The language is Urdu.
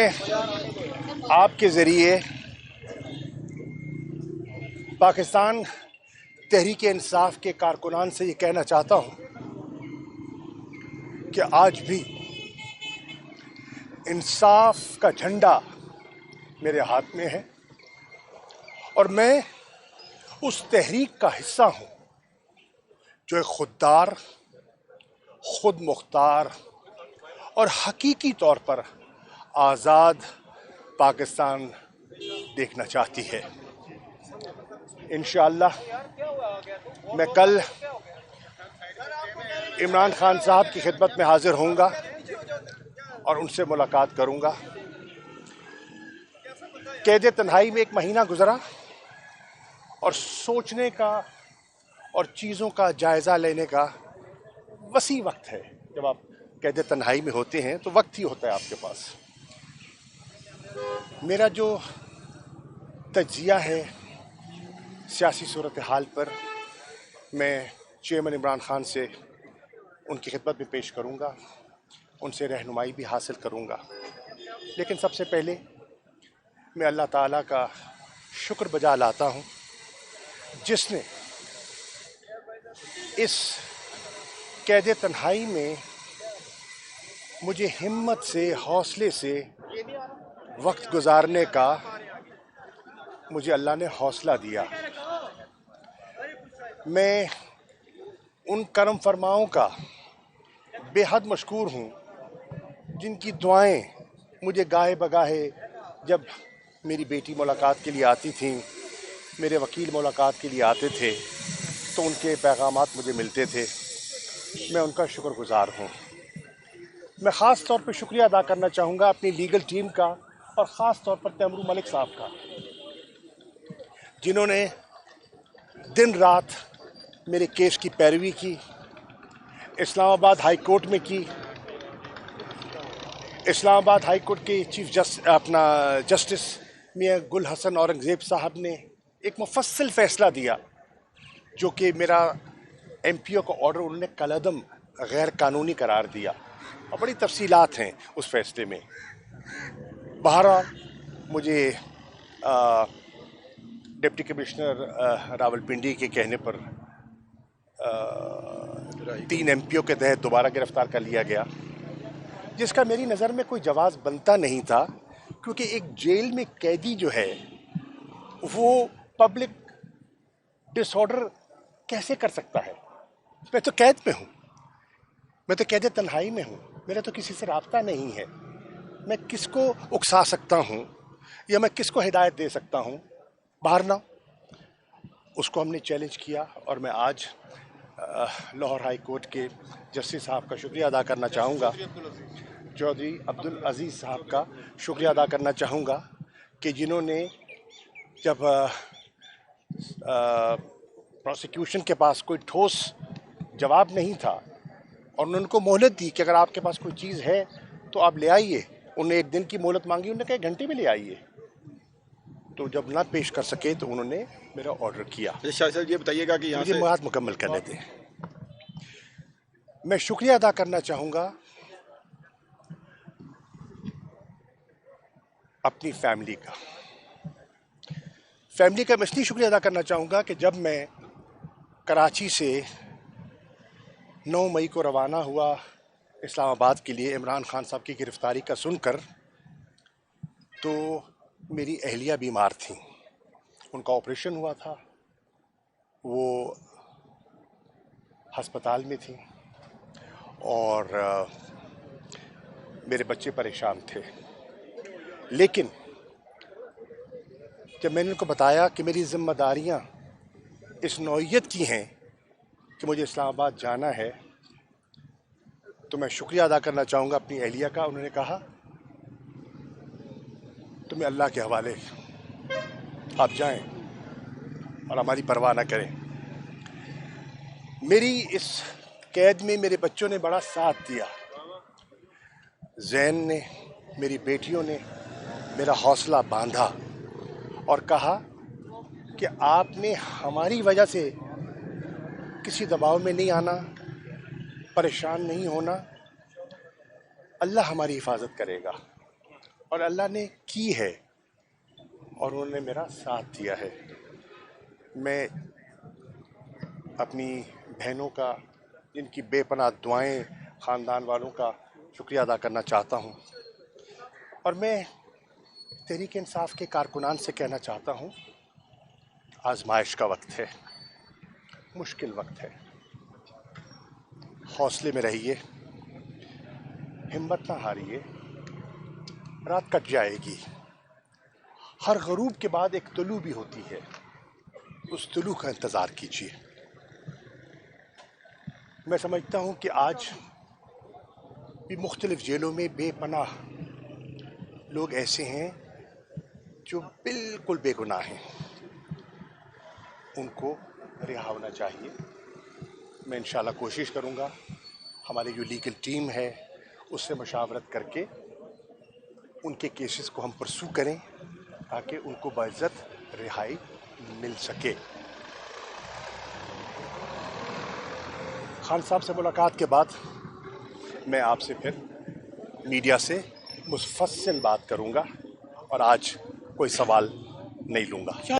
آپ کے ذریعے پاکستان تحریک انصاف کے کارکنان سے یہ کہنا چاہتا ہوں کہ آج بھی انصاف کا جھنڈا میرے ہاتھ میں ہے اور میں اس تحریک کا حصہ ہوں جو ایک خوددار، خود مختار اور حقیقی طور پر آزاد پاکستان دیکھنا چاہتی ہے۔ انشاءاللہ میں کل عمران خان صاحب کی خدمت میں حاضر ہوں گا اور ان سے ملاقات کروں گا۔ قید تنہائی میں ایک مہینہ گزرا اور سوچنے کا اور چیزوں کا جائزہ لینے کا وسیع وقت ہے۔ جب آپ قید تنہائی میں ہوتے ہیں تو وقت ہی ہوتا ہے آپ کے پاس۔ میرا جو تجزیہ ہے سیاسی صورتحال پر میں چیئرمین عمران خان سے ان کی خدمت میں پیش کروں گا، ان سے رہنمائی بھی حاصل کروں گا، لیکن سب سے پہلے میں اللہ تعالیٰ کا شکر بجا لاتا ہوں جس نے اس قید تنہائی میں مجھے ہمت سے، حوصلے سے وقت گزارنے کا مجھے اللہ نے حوصلہ دیا۔ میں ان کرم فرماؤں کا بے حد مشکور ہوں جن کی دعائیں مجھے گاہے بگاہے جب میری بیٹی ملاقات کے لیے آتی تھیں، میرے وکیل ملاقات کے لیے آتے تھے تو ان کے پیغامات مجھے ملتے تھے۔ میں ان کا شکر گزار ہوں۔ میں خاص طور پہ شکریہ ادا کرنا چاہوں گا اپنی لیگل ٹیم کا اور خاص طور پر تیمور ملک صاحب کا، جنہوں نے دن رات میرے کیس کی پیروی کی، اسلام آباد ہائی کورٹ میں کی۔ اسلام آباد ہائی کورٹ کے چیف جسٹس میاں گل حسن اورنگزیب صاحب نے ایک مفصل فیصلہ دیا جو کہ میرا ایم پی او کا آرڈر انہوں نے کالعدم غیر قانونی قرار دیا، اور بڑی تفصیلات ہیں اس فیصلے میں۔ بہرحال مجھے ڈپٹی کمشنر راولپنڈی کے کہنے پر 3 ایم پی او کے تحت دوبارہ گرفتار کر لیا گیا، جس کا میری نظر میں کوئی جواز بنتا نہیں تھا، کیونکہ ایک جیل میں قیدی جو ہے وہ پبلک ڈس آرڈر کیسے کر سکتا ہے؟ میں تو قید میں ہوں، میں تو قید تنہائی میں ہوں، میرا تو کسی سے رابطہ نہیں ہے، میں کس کو اکسا سکتا ہوں یا میں کس کو ہدایت دے سکتا ہوں؟ بہرحال اس کو ہم نے چیلنج کیا اور میں آج لاہور ہائی کورٹ کے جسٹس صاحب کا شکریہ ادا کرنا چاہوں گا، چودھری عبدالعزیز صاحب کا شکریہ ادا کرنا چاہوں گا کہ جنہوں نے جب پروسیکیوشن کے پاس کوئی ٹھوس جواب نہیں تھا اور انہوں نے ان کو مہلت دی کہ اگر آپ کے پاس کوئی چیز ہے تو آپ لے آئیے، انہوں نے 1 دن کی مہلت مانگی، انہوں نے کہا 1 گھنٹے میں لے آئیے، تو جب نہ پیش کر سکے تو انہوں نے میرا آرڈر کیا۔ شاہ صاحب یہ بتائیے گا کہ یہاں مجھے بات مکمل کرنے دیں۔ میں شکریہ ادا کرنا چاہوں گا اپنی فیملی کا میں اس لیے شکریہ ادا کرنا چاہوں گا کہ جب میں کراچی سے 9 مئی کو روانہ ہوا اسلام آباد کے لیے عمران خان صاحب کی گرفتاری کا سن کر، تو میری اہلیہ بیمار تھیں، ان کا آپریشن ہوا تھا، وہ ہسپتال میں تھیں اور میرے بچے پریشان تھے۔ لیکن جب میں نے ان کو بتایا کہ میری ذمہ داریاں اس نوعیت کی ہیں کہ مجھے اسلام آباد جانا ہے، تو میں شکریہ ادا کرنا چاہوں گا اپنی اہلیہ کا۔ انہوں نے کہا تمہیں اللہ کے حوالے، آپ جائیں اور ہماری پرواہ نہ کریں۔ میری اس قید میں میرے بچوں نے بڑا ساتھ دیا، زین نے، میری بیٹیوں نے میرا حوصلہ باندھا اور کہا کہ آپ نے ہماری وجہ سے کسی دباؤ میں نہیں آنا، پریشان نہیں ہونا، اللہ ہماری حفاظت کرے گا۔ اور اللہ نے کی ہے اور انہوں نے میرا ساتھ دیا ہے. میں اپنی بہنوں کا، جن کی بے پناہ دعائیں، خاندان والوں کا شکریہ ادا کرنا چاہتا ہوں. اور میں تحریک انصاف کے کارکنان سے کہنا چاہتا ہوں، آزمائش کا وقت ہے، مشکل وقت ہے، حوصلے میں رہیے، ہمت نہ ہاریے. رات کٹ جائے گی، ہر غروب کے بعد ایک طلوع بھی ہوتی ہے، اس طلوع کا انتظار کیجیے. میں سمجھتا ہوں کہ آج بھی مختلف جیلوں میں بے پناہ لوگ ایسے ہیں جو بالکل بے گناہ ہیں، ان کو رہا ہونا چاہیے. میں انشاءاللہ کوشش کروں گا، ہماری جو لیگل ٹیم ہے اس سے مشاورت کر کے ان کے کیسز کو ہم پرسو کریں تاکہ ان کو باعزت رہائی مل سکے. خان صاحب سے ملاقات کے بعد میں آپ سے پھر میڈیا سے مفصل بات کروں گا اور آج کوئی سوال نہیں لوں گا.